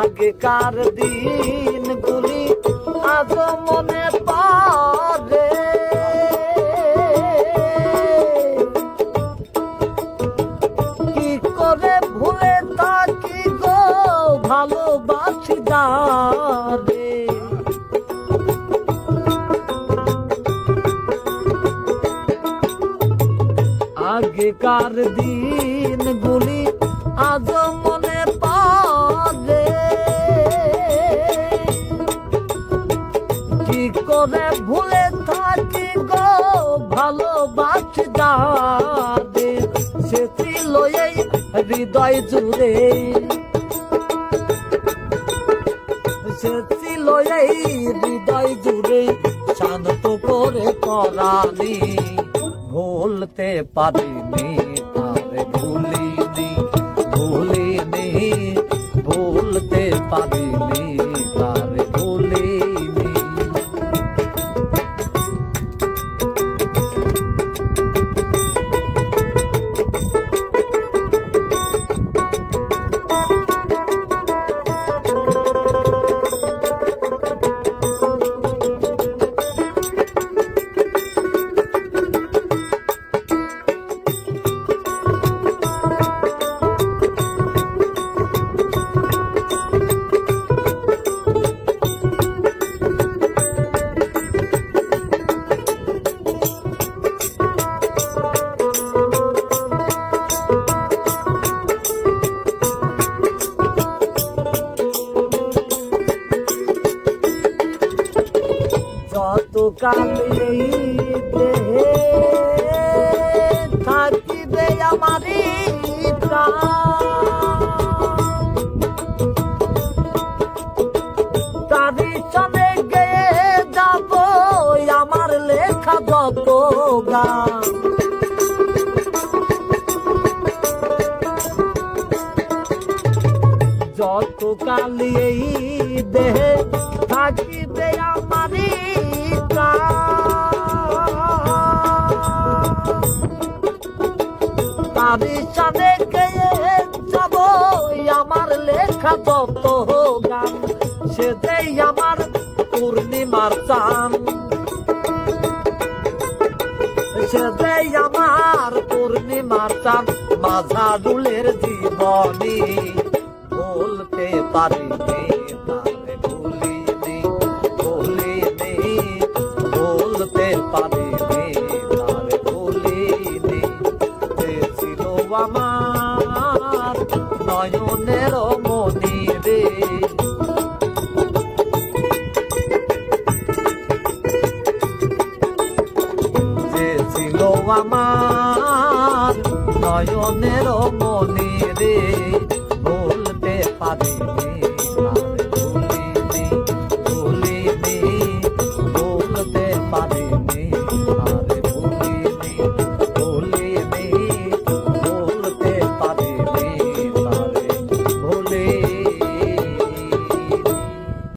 আগেকার দিনগুলি আজ মনে পড়ে, কি করে ভুলে থাকি গো ভালোবাসি যারে। আগেকার দিনগুলি আজ মনে পড়ে, কি করে ভুলে থাকি গো ভালোবাসি যারে। সে ছিল এই হৃদয় জুড়ে, সে ছিল এই হৃদয় জুড়ে শান্ত করে পরাণী। ভুলতে পারিনি তারে ভুলিনি, ভুলিনি ভুলতে পারিনি তারে ভুলিনি। যতকাল এই দেহে থাকিবে আমারই তারি চলে গিয়ে যাব আমার লেখা যত গান। যতকাল এই দেহে থাকিবে আমারই তারি সাথে গিয়ে যাব আমার লেখা যত গান। সেটাই আমার পূর্ণিমার চান, সেটাই আমার পূর্ণিমার চান। মাঝারুলের জীবনী বলতে পারিনি তারে ভুলিনি, ভুলিনি বলতে পারিনি তারে ভুলিনি। যে ছিল আমার নয়নের মনি রে, যে ছিল আমার নয়নের মনি রে, বলতে পারিনি